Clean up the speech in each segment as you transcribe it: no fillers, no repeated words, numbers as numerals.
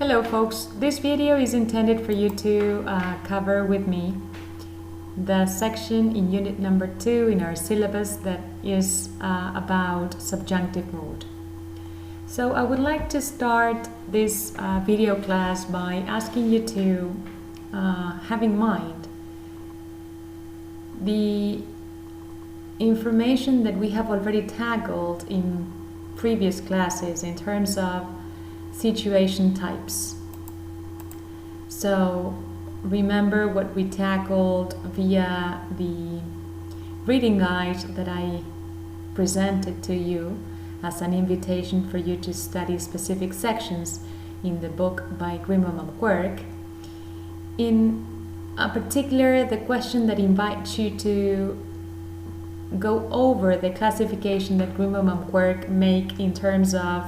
Hello folks, this video is intended for you to cover with me the section in unit number 2 in our syllabus that is about subjunctive mood. So I would like to start this video class by asking you to have in mind the information that we have already tackled in previous classes in terms of situation types. So remember what we tackled via the reading guide that I presented to you as an invitation for you to study specific sections in the book by Quirk. In particular, the question that invites you to go over the classification that Quirk make in terms of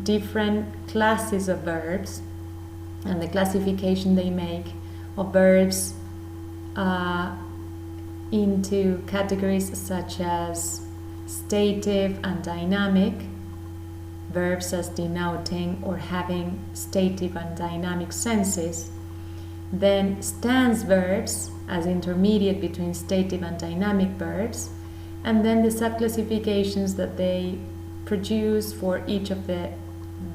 different classes of verbs and the classification they make of verbs into categories such as stative and dynamic, verbs as denoting or having stative and dynamic senses, then stance verbs as intermediate between stative and dynamic verbs, and then the subclassifications that they produce for each of the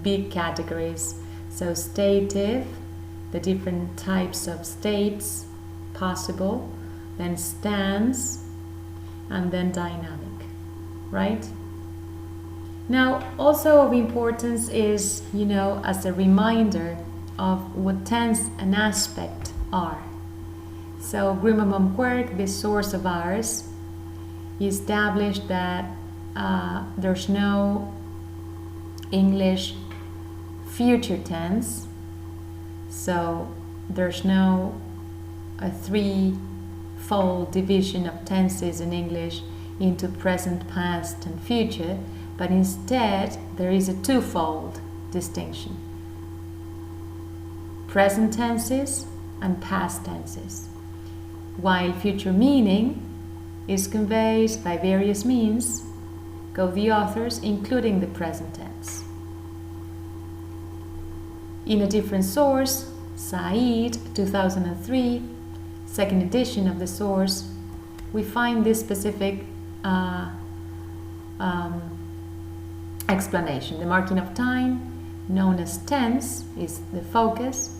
big categories. So stative, the different types of states possible, then stance, and then dynamic, right? Now, also of importance is, as a reminder of what tense and aspect are. So Quirk, this source of ours, established that there's no English future tense, so there's no a threefold division of tenses in English into present, past, and future, but instead there is a twofold distinction: present tenses and past tenses, while future meaning is conveyed by various means, go the authors, including the present tense. In a different source, Said, 2003, second edition of the source, we find this specific explanation. The marking of time, known as tense, is the focus,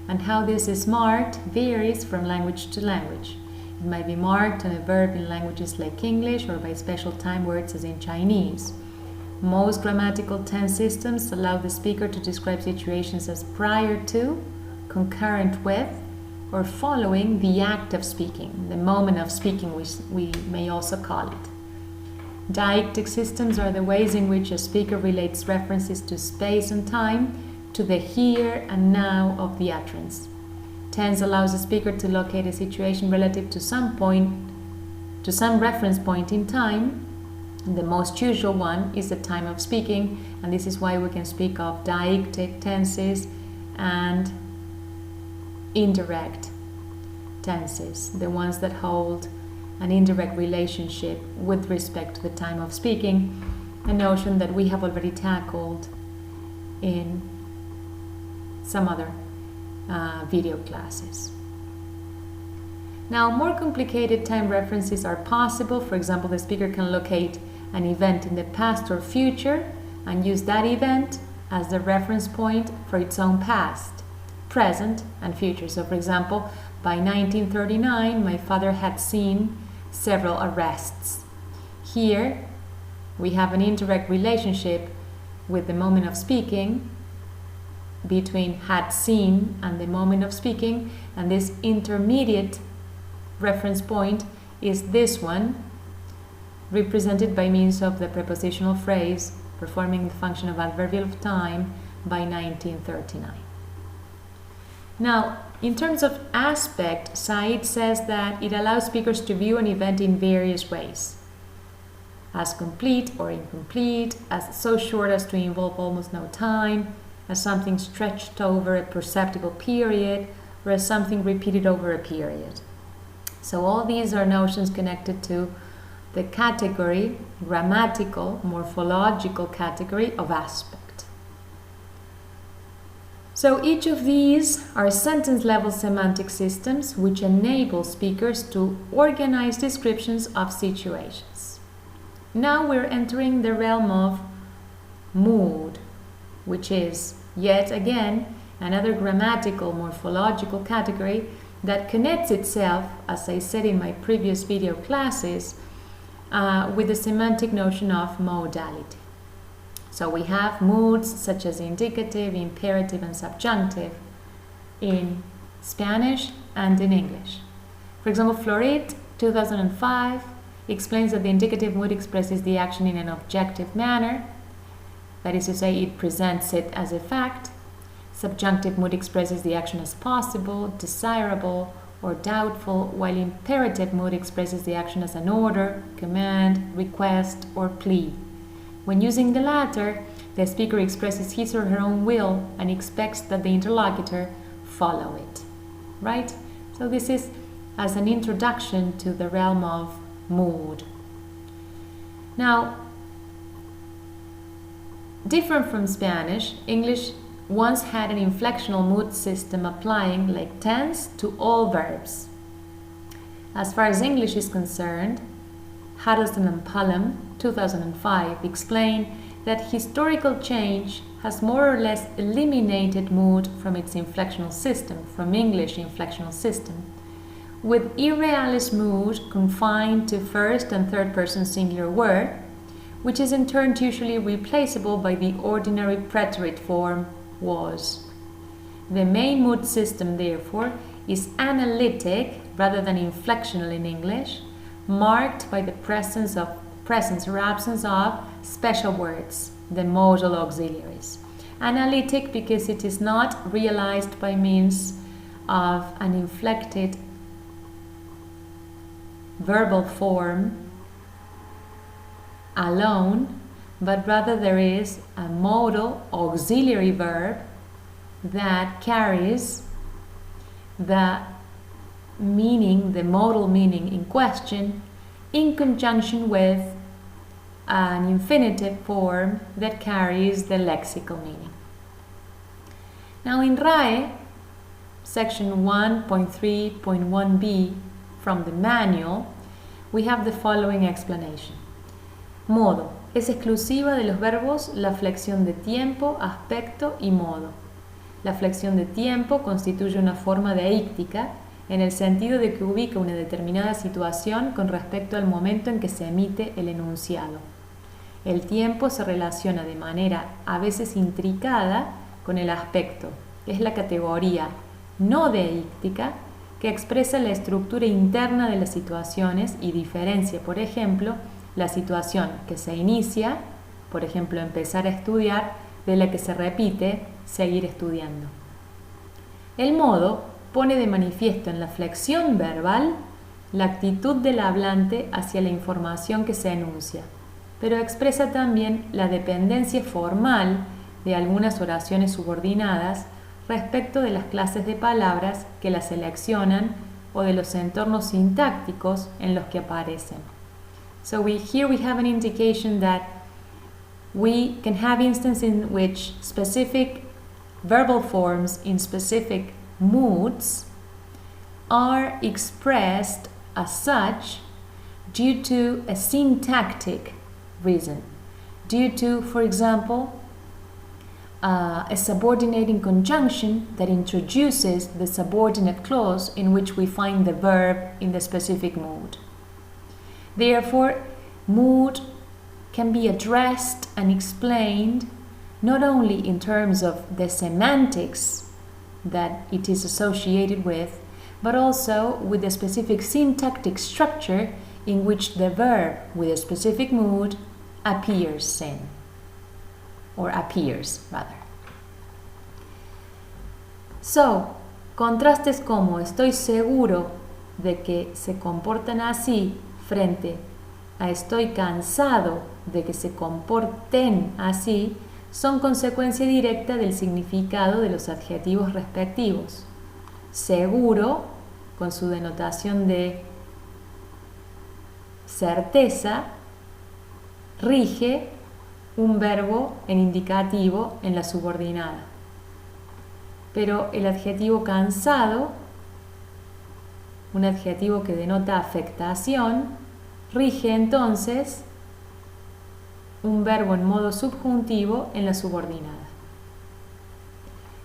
and how this is marked varies from language to language. It might be marked on a verb in languages like English or by special time words as in Chinese. Most grammatical tense systems allow the speaker to describe situations as prior to, concurrent with, or following the act of speaking, the moment of speaking, which we may also call it. Deictic systems are the ways in which a speaker relates references to space and time to the here and now of the utterance. Tense allows the speaker to locate a situation relative to some reference point in time. The most usual one is the time of speaking, and this is why we can speak of deictic tenses and indirect tenses, the ones that hold an indirect relationship with respect to the time of speaking, a notion that we have already tackled in some other video classes. Now, more complicated time references are possible. For example, the speaker can locate an event in the past or future and use that event as the reference point for its own past, present, and future. So, for example, by 1939, my father had seen several arrests. Here, we have an indirect relationship with the moment of speaking between had seen and the moment of speaking, and this intermediate reference point is this one, represented by means of the prepositional phrase performing the function of adverbial of time by 1939. Now, in terms of aspect, Said says that it allows speakers to view an event in various ways: as complete or incomplete, as so short as to involve almost no time, as something stretched over a perceptible period, or as something repeated over a period. So all these are notions connected to the category, grammatical, morphological category of aspect. So each of these are sentence-level semantic systems which enable speakers to organize descriptions of situations. Now we're entering the realm of mood, which is, yet again, another grammatical morphological category that connects itself, as I said in my previous video classes, with the semantic notion of modality. So we have moods such as indicative, imperative, and subjunctive in Spanish and in English. For example, Florit, 2005, explains that the indicative mood expresses the action in an objective manner. That is to say, it presents it as a fact. Subjunctive mood expresses the action as possible, desirable, or doubtful, while imperative mood expresses the action as an order, command, request, or plea. When using the latter, the speaker expresses his or her own will and expects that the interlocutor follow it. Right? So this is as an introduction to the realm of mood. Now, different from Spanish, English once had an inflectional mood system applying like tense to all verbs. As far as English is concerned, Huddleston and Pullum, 2005, explain that historical change has more or less eliminated mood from its inflectional system, from English inflectional system, with irrealis mood confined to first and third person singular word, which is in turn usually replaceable by the ordinary preterite form was. The main mood system, therefore, is analytic rather than inflectional in English, marked by the presence or absence of special words, the modal auxiliaries. Analytic because it is not realized by means of an inflected verbal form alone, but rather there is a modal auxiliary verb that carries the meaning, the modal meaning in question, in conjunction with an infinitive form that carries the lexical meaning. Now in RAE, section 1.3.1b from the manual, we have the following explanation. Modo. Es exclusiva de los verbos la flexión de tiempo, aspecto y modo. La flexión de tiempo constituye una forma deíctica en el sentido de que ubica una determinada situación con respecto al momento en que se emite el enunciado. El tiempo se relaciona de manera a veces intricada con el aspecto, que es la categoría no deíctica que expresa la estructura interna de las situaciones y diferencia, por ejemplo, la situación que se inicia, por ejemplo, empezar a estudiar, de la que se repite, seguir estudiando. El modo pone de manifiesto en la flexión verbal la actitud del hablante hacia la información que se enuncia, pero expresa también la dependencia formal de algunas oraciones subordinadas respecto de las clases de palabras que las seleccionan o de los entornos sintácticos en los que aparecen. So here we have an indication that we can have instances in which specific verbal forms in specific moods are expressed as such due to a syntactic reason, due to, for example, a subordinating conjunction that introduces the subordinate clause in which we find the verb in the specific mood. Therefore, mood can be addressed and explained not only in terms of the semantics that it is associated with, but also with the specific syntactic structure in which the verb with a specific mood appears in, or appears rather. So, contrastes como estoy seguro de que se comportan así frente a estoy cansado de que se comporten así son consecuencia directa del significado de los adjetivos respectivos. Seguro, con su denotación de certeza, rige un verbo en indicativo en la subordinada. pero el adjetivo cansado, un adjetivo que denota afectación, rige entonces un verbo en modo subjuntivo en la subordinada.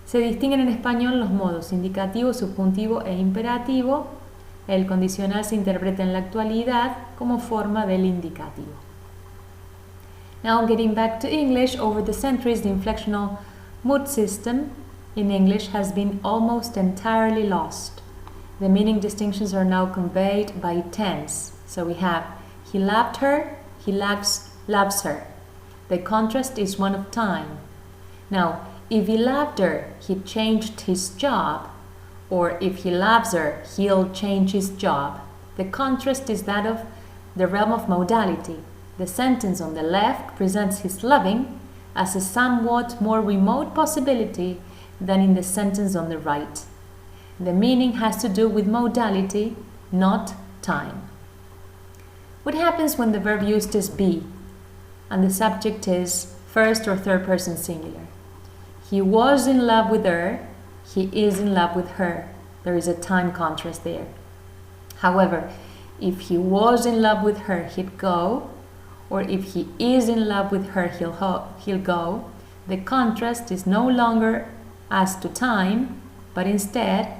Se distinguen en español los modos indicativo, subjuntivo e imperativo. El condicional se interpreta en la actualidad como forma del indicativo. Now, getting back to English, over the centuries the inflectional mood system in English has been almost entirely lost. The meaning distinctions are now conveyed by tense. So we have he loved her, he loves her. The contrast is one of time. Now, if he loved her, he changed his job, or if he loves her, he'll change his job. The contrast is that of the realm of modality. The sentence on the left presents his loving as a somewhat more remote possibility than in the sentence on the right. The meaning has to do with modality, not time. What happens when the verb used is be and the subject is first or third person singular? He was in love with her, he is in love with her. There is a time contrast there. However, if he was in love with her, he'd go, or if he is in love with her, he'll go. The contrast is no longer as to time, but instead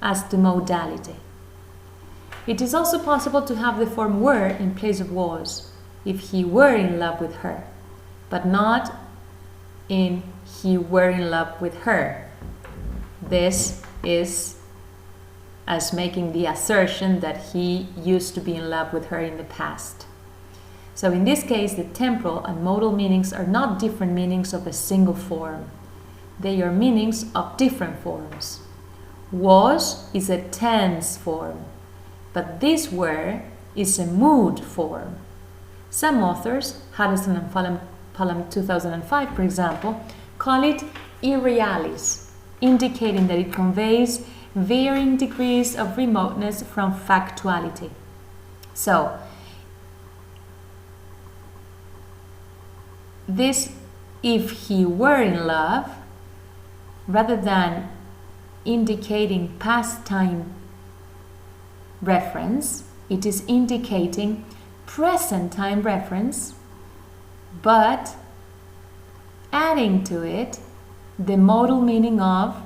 as to modality. It is also possible to have the form were in place of was, if he were in love with her, but not in he were in love with her. This is as making the assertion that he used to be in love with her in the past. So in this case, the temporal and modal meanings are not different meanings of a single form. They are meanings of different forms. Was is a tense form, but this were is a mood form. Some authors, Harrison and Palm 2005 for example, call it irrealis, indicating that it conveys varying degrees of remoteness from factuality. So, this if he were in love, rather than indicating past time reference, it is indicating present time reference, but adding to it the modal meaning of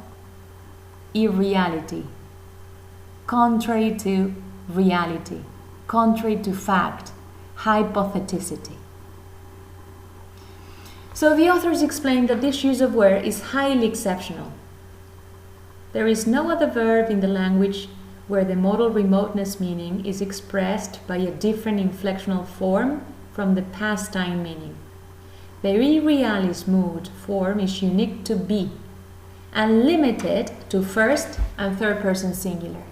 irreality, contrary to reality, contrary to fact, hypotheticity. So the authors explain that this use of were is highly exceptional. There is no other verb in the language where the modal remoteness meaning is expressed by a different inflectional form from the past time meaning. The irrealis mood form is unique to be and limited to first and third person singular.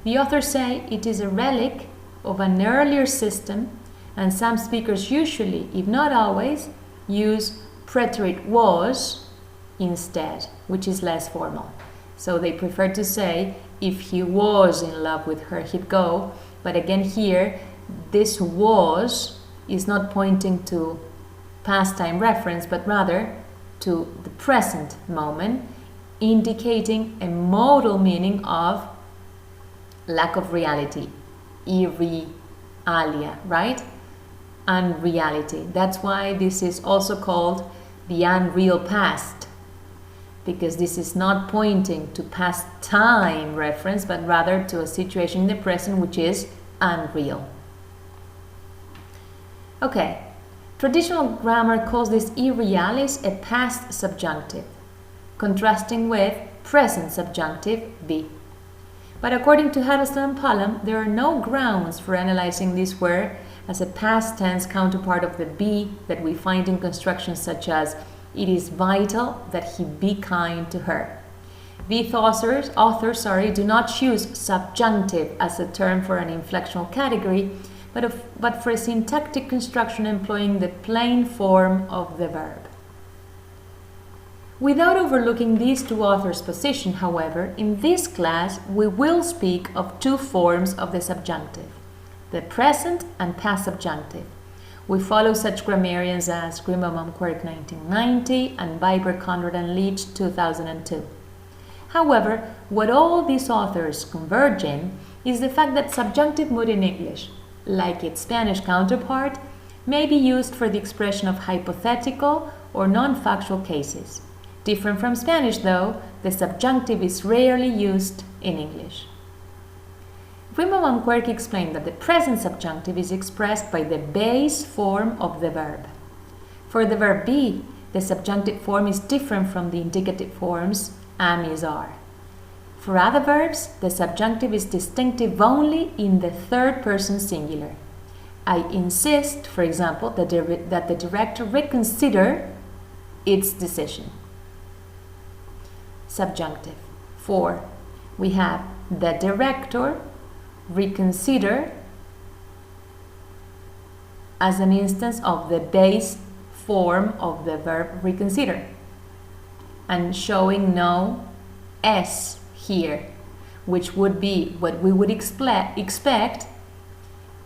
The authors say it is a relic of an earlier system, and some speakers usually, if not always, use preterite was instead, which is less formal. So they prefer to say, if he was in love with her, he'd go. But again here, this was is not pointing to past time reference, but rather to the present moment, indicating a modal meaning of lack of reality, irrealia, right? Unreality. That's why this is also called the unreal past, because this is not pointing to past time reference, but rather to a situation in the present which is unreal. Okay, traditional grammar calls this irrealis a past subjunctive, contrasting with present subjunctive be. But according to Harrison and Palm, there are no grounds for analyzing this were as a past tense counterpart of the be that we find in constructions such as it is vital that he be kind to her. These authors do not choose subjunctive as a term for an inflectional category, but for a syntactic construction employing the plain form of the verb. Without overlooking these two authors' position, however, in this class we will speak of two forms of the subjunctive, the present and past subjunctive. We follow such grammarians as Grimbaum and Quirk 1990 and Biber, Conrad and Leach 2002. However, what all these authors converge in is the fact that subjunctive mood in English, like its Spanish counterpart, may be used for the expression of hypothetical or non-factual cases. Different from Spanish, though, the subjunctive is rarely used in English. Riemann and Quirk explained that the present subjunctive is expressed by the base form of the verb. For the verb be, the subjunctive form is different from the indicative forms am, is, are. For other verbs, the subjunctive is distinctive only in the third person singular. I insist, for example, that the director reconsider its decision. Subjunctive. 4. We have the director reconsider as an instance of the base form of the verb reconsider, and showing no S here, which would be what we would expect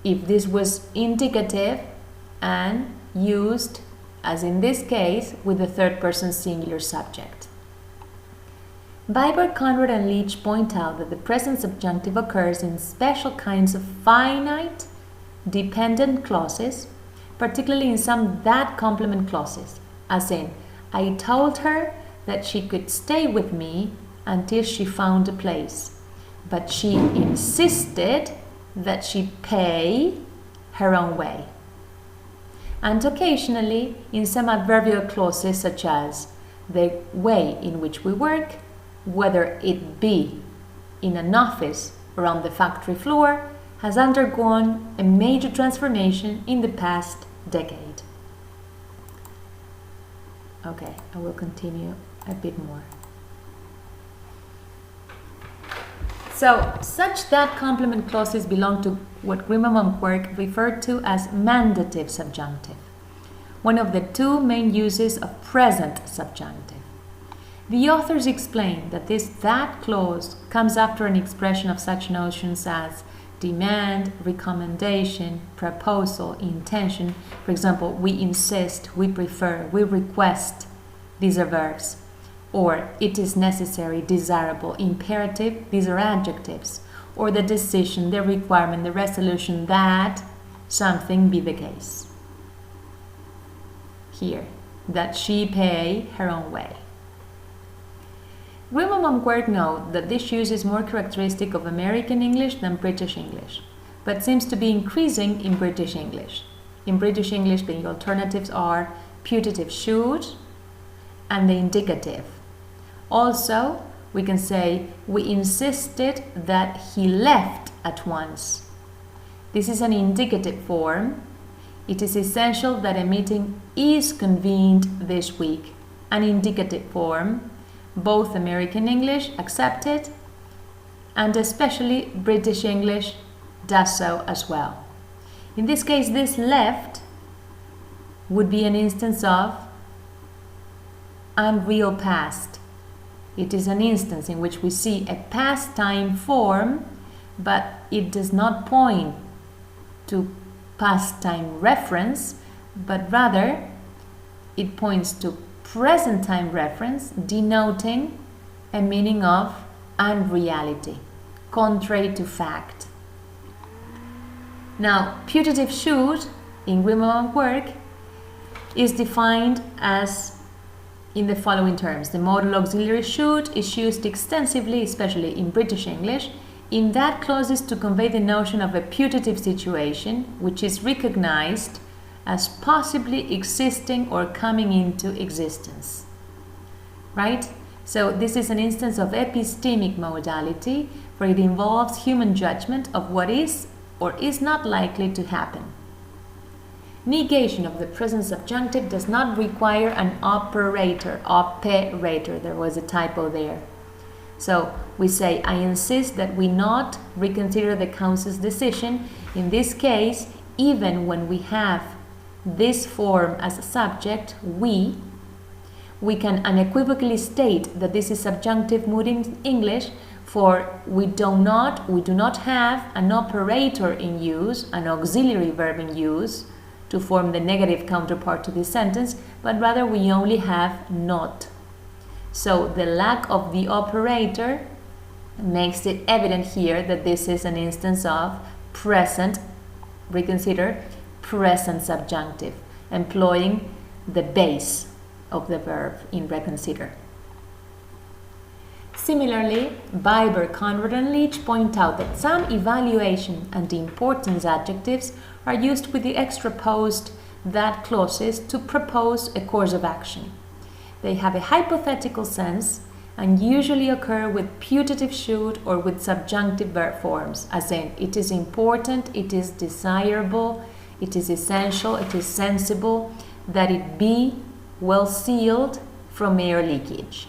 if this was indicative and used, as in this case, with the third person singular subject. Biber, Conrad, and Leach point out that the present subjunctive occurs in special kinds of finite dependent clauses, particularly in some that complement clauses, as in, I told her that she could stay with me until she found a place, but she insisted that she pay her own way. And occasionally in some adverbial clauses such as the way in which we work, whether it be in an office or on the factory floor, has undergone a major transformation in the past decade. Okay, I will continue a bit more. So, such that complement clauses belong to what Riemann and Quirk referred to as mandative subjunctive, one of the two main uses of present subjunctive. The authors explain that this that clause comes after an expression of such notions as demand, recommendation, proposal, intention. For example, we insist, we prefer, we request. These are verbs. Or it is necessary, desirable, imperative. These are adjectives. Or the decision, the requirement, the resolution that something be the case. Here, that she pay her own way. Riemann and Quirk note that this use is more characteristic of American English than British English, but seems to be increasing in British English. In British English, the alternatives are putative should and the indicative. Also, we can say, we insisted that he left at once. This is an indicative form. It is essential that a meeting is convened this week. An indicative form. Both American English accept it, and especially British English does so as well. In this case, this left would be an instance of unreal past. It is an instance in which we see a past time form, but it does not point to past time reference, but rather it points to present time reference, denoting a meaning of unreality, contrary to fact. Now, putative should in Riemann and Quirk is defined as in the following terms. The modal auxiliary should is used extensively, especially in British English, in that clauses to convey the notion of a putative situation which is recognized as possibly existing or coming into existence. Right? So this is an instance of epistemic modality where it involves human judgment of what is or is not likely to happen. Negation of the present subjunctive does not require an operator, there was a typo there. So we say, I insist that we not reconsider the council's decision. In this case, even when we have this form as a subject, we can unequivocally state that this is subjunctive mood in English, for we do not have an operator in use, an auxiliary verb in use, to form the negative counterpart to this sentence, but rather we only have not. So the lack of the operator makes it evident here that this is an instance of present, reconsider, present subjunctive, employing the base of the verb in reconsider. Similarly, Biber, Conrad, and Leach point out that some evaluation and importance adjectives are used with the extra post that clauses to propose a course of action. They have a hypothetical sense and usually occur with putative should or with subjunctive verb forms, as in it is important, it is desirable, it is essential, it is sensible that it be well sealed from air leakage.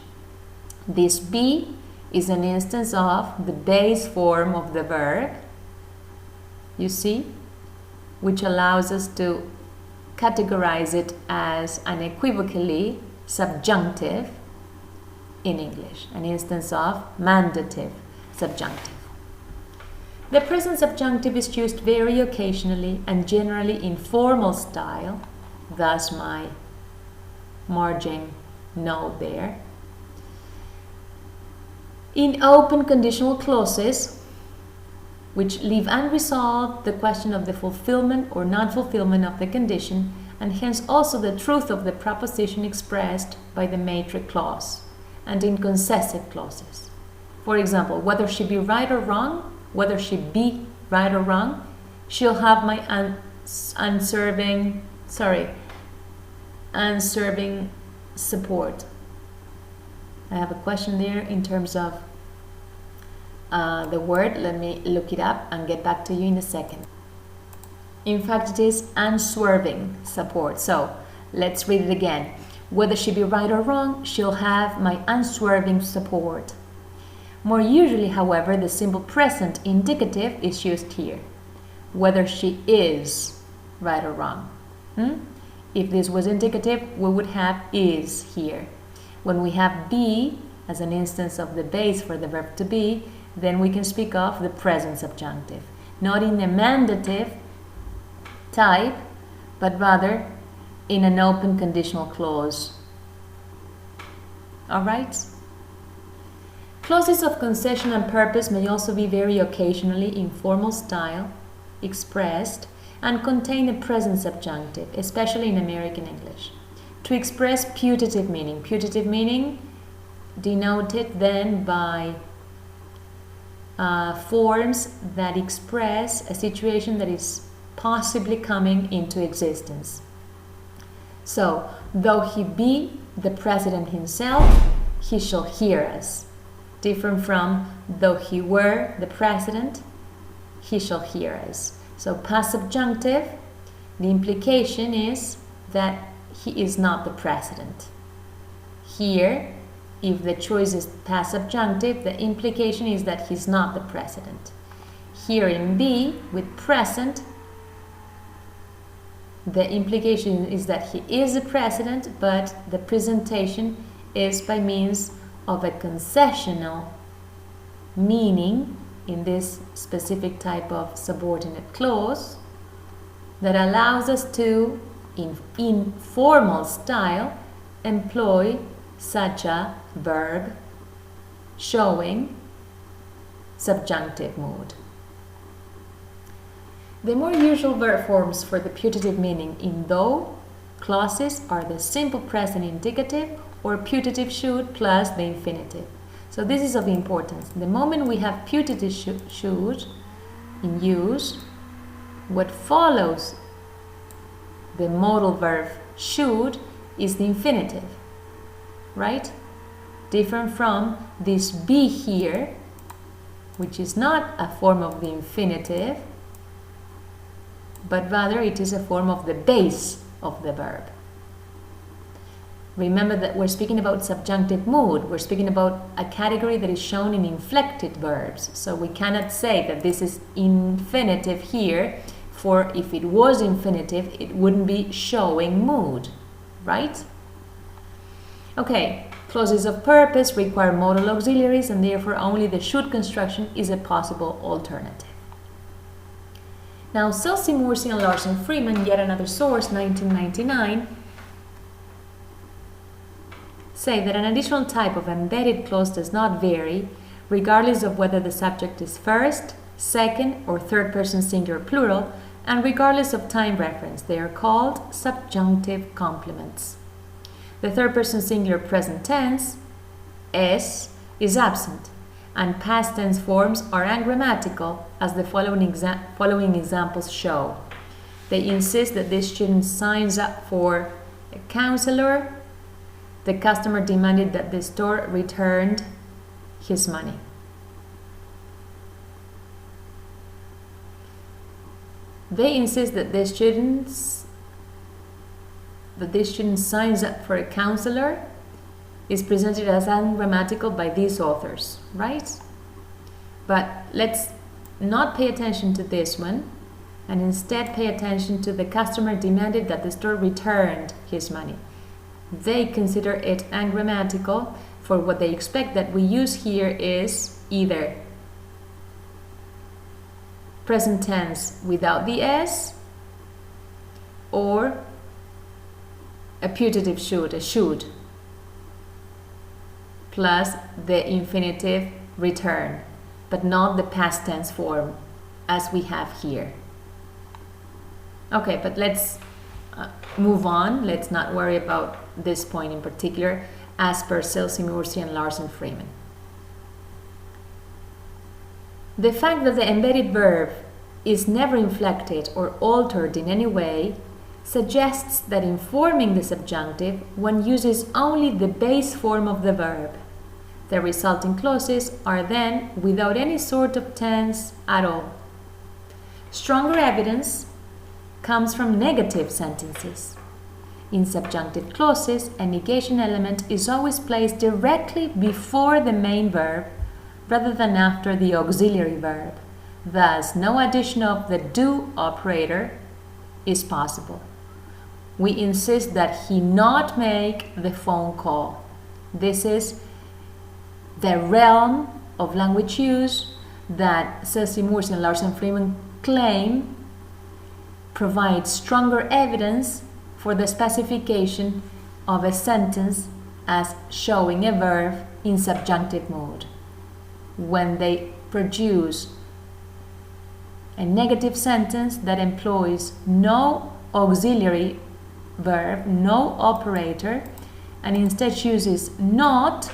This be is an instance of the base form of the verb, you see, which allows us to categorize it as unequivocally subjunctive in English, an instance of mandative subjunctive. The present subjunctive is used very occasionally and generally in formal style, thus my margin note there. In open conditional clauses, which leave unresolved the question of the fulfillment or non-fulfillment of the condition, and hence also the truth of the proposition expressed by the matrix clause, and in concessive clauses. For example, whether she be right or wrong, whether she be right or wrong, she'll have my unswerving support. I have a question there in terms of the word. Let me look it up and get back to you in a second. In fact, it is unswerving support. So let's read it again. Whether she be right or wrong, she'll have my unswerving support. More usually, however, the simple present indicative is used here. Whether she is right or wrong. If this was indicative, we would have is here. When we have be as an instance of the base for the verb to be, then we can speak of the present subjunctive. Not in a mandative type, but rather in an open conditional clause. Alright? Clauses of concession and purpose may also be very occasionally in formal style, expressed, and contain a present subjunctive, especially in American English, to express putative meaning. Putative meaning denoted then by forms that express a situation that is possibly coming into existence. So, though he be the president himself, he shall hear us. Different from, though he were the president, he shall hear us. So, past subjunctive, the implication is that he is not the president. Here, if the choice is past subjunctive, the implication is that he's not the president. Here in be, with present, the implication is that he is the president, but the presentation is by means of a concessional meaning in this specific type of subordinate clause that allows us to, in informal style, employ such a verb showing subjunctive mood. The more usual verb forms for the putative meaning in though clauses are the simple present indicative or putative should plus the infinitive. So this is of importance. The moment we have putative should in use, what follows the modal verb should is the infinitive, right? Different from this be here, which is not a form of the infinitive, but rather it is a form of the base of the verb. Remember that we're speaking about subjunctive mood. We're speaking about a category that is shown in inflected verbs. So we cannot say that this is infinitive here, for if it was infinitive, it wouldn't be showing mood, right? Okay, clauses of purpose require modal auxiliaries, and therefore only the should construction is a possible alternative. Now, Celsi, Morsi, and Larson Freeman, yet another source, 1999, say that an additional type of embedded clause does not vary regardless of whether the subject is first, second, or third person singular plural, and regardless of time reference. They are called subjunctive complements. The third person singular present tense, es, is absent, and past tense forms are ungrammatical, as the following examples show. They insist that this student signs up for a counselor. The customer demanded that the store returned his money. They insist that this student signs up for a counselor is presented as ungrammatical by these authors, right? But let's not pay attention to this one, and instead pay attention to the customer demanded that the store returned his money. They consider it ungrammatical, for what they expect that we use here is either present tense without the s, or a putative should, a should, plus the infinitive return, but not the past tense form as we have here. Okay, but let's move on. Let's not worry about this point in particular, as per Selsi-Mursi and Larsen-Freeman. The fact that the embedded verb is never inflected or altered in any way suggests that in forming the subjunctive, one uses only the base form of the verb. The resulting clauses are then without any sort of tense at all. Stronger evidence comes from negative sentences. In subjunctive clauses, a negation element is always placed directly before the main verb rather than after the auxiliary verb. Thus, no addition of the do operator is possible. We insist that he not make the phone call. This is the realm of language use that Selsi-Mursi and Larsen-Freeman claim provides stronger evidence for the specification of a sentence as showing a verb in subjunctive mode. When they produce a negative sentence that employs no auxiliary verb, no operator, and instead uses not,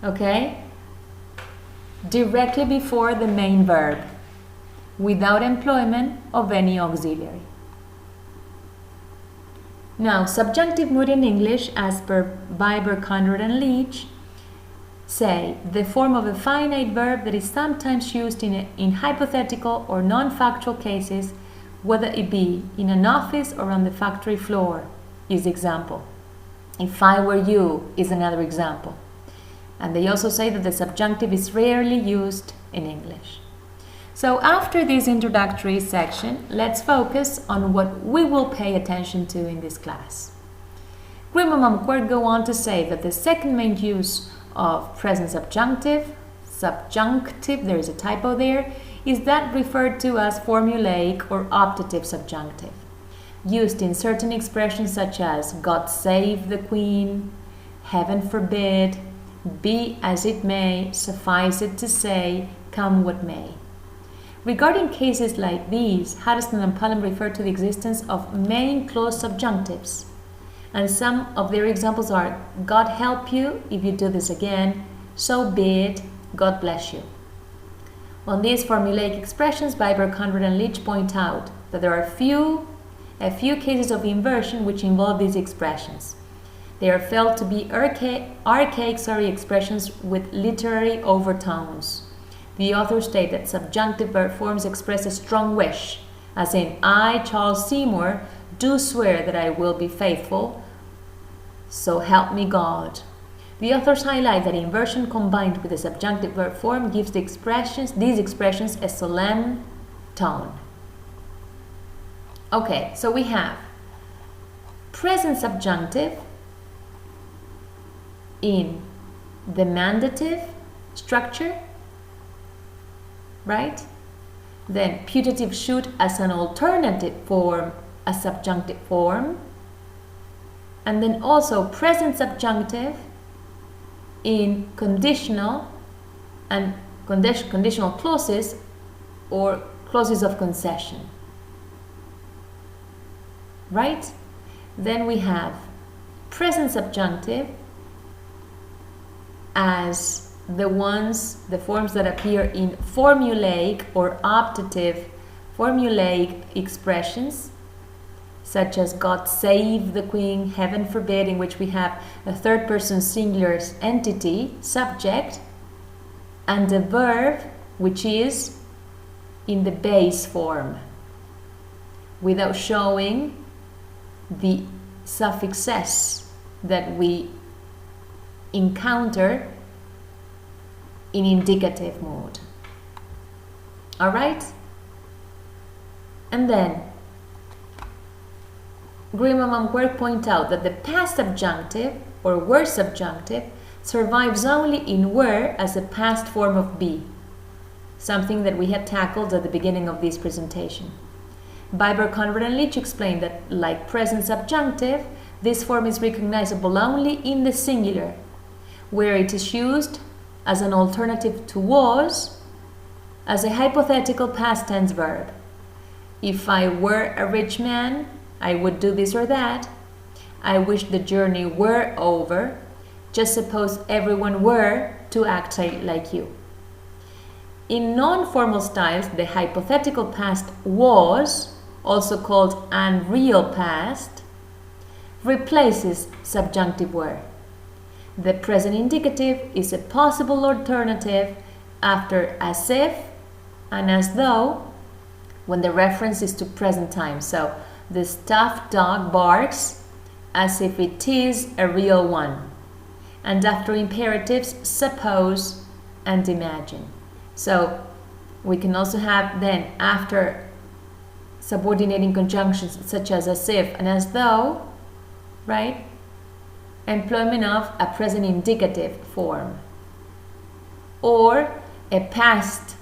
okay, directly before the main verb, without employment of any auxiliary. Now, subjunctive mood in English, as per Biber, Conrad, and Leach, say the form of a finite verb that is sometimes used in hypothetical or non-factual cases, whether it be in an office or on the factory floor, is example. If I were you is another example. And they also say that the subjunctive is rarely used in English. So after this introductory section, let's focus on what we will pay attention to in this class. Grimm and Quirk go on to say that the second main use of present subjunctive, there is a typo there, is that referred to as formulaic or optative subjunctive, used in certain expressions such as God save the Queen, heaven forbid, be as it may, suffice it to say, come what may. Regarding cases like these, Huddleston and Pullum refer to the existence of main clause subjunctives, and some of their examples are God help you if you do this again, so be it, God bless you. On these formulaic expressions, Biber, Conrad, and Leach point out that there are a few cases of inversion which involve these expressions. They are felt to be archaic expressions with literary overtones. The authors state that subjunctive verb forms express a strong wish, as in, I, Charles Seymour, do swear that I will be faithful, so help me God. The authors highlight that inversion combined with the subjunctive verb form gives these expressions a solemn tone. Okay, so we have present subjunctive in the mandative structure, right? Then putative should as an alternative form, a subjunctive form. and then also present subjunctive in conditional and conditional clauses or clauses of concession. Right? Then we have present subjunctive as the forms that appear in formulaic or optative formulaic expressions, such as God save the Queen, heaven forbid, in which we have a third person singular entity, subject, and a verb which is in the base form, without showing the suffix s that we encounter in indicative mode. All right? And then Grimm and Manquer point out that the past subjunctive or were subjunctive survives only in were as a past form of be, something that we had tackled at the beginning of this presentation. Biber, Conrad, and Leach explain that, like present subjunctive, this form is recognizable only in the singular, where it is used as an alternative to was, as a hypothetical past tense verb. If I were a rich man, I would do this or that. I wish the journey were over. Just suppose everyone were to act like you. In non-formal styles, the hypothetical past was, also called unreal past, replaces subjunctive were. The present indicative is a possible alternative after as if and as though when the reference is to present time. So the stuffed dog barks as if it is a real one. And after imperatives, suppose and imagine. So we can also have then after subordinating conjunctions such as if and as though, right? Employment of a present indicative form or a past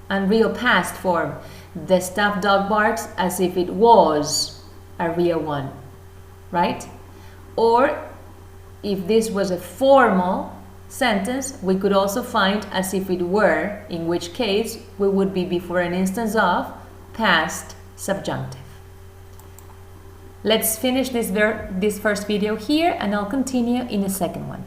and real past form. The stuffed dog barks as if it was a real one, right? Or if this was a formal sentence, we could also find as if it were, in which case we would be before an instance of past subjunctive. Let's finish this first video here, and I'll continue in the second one.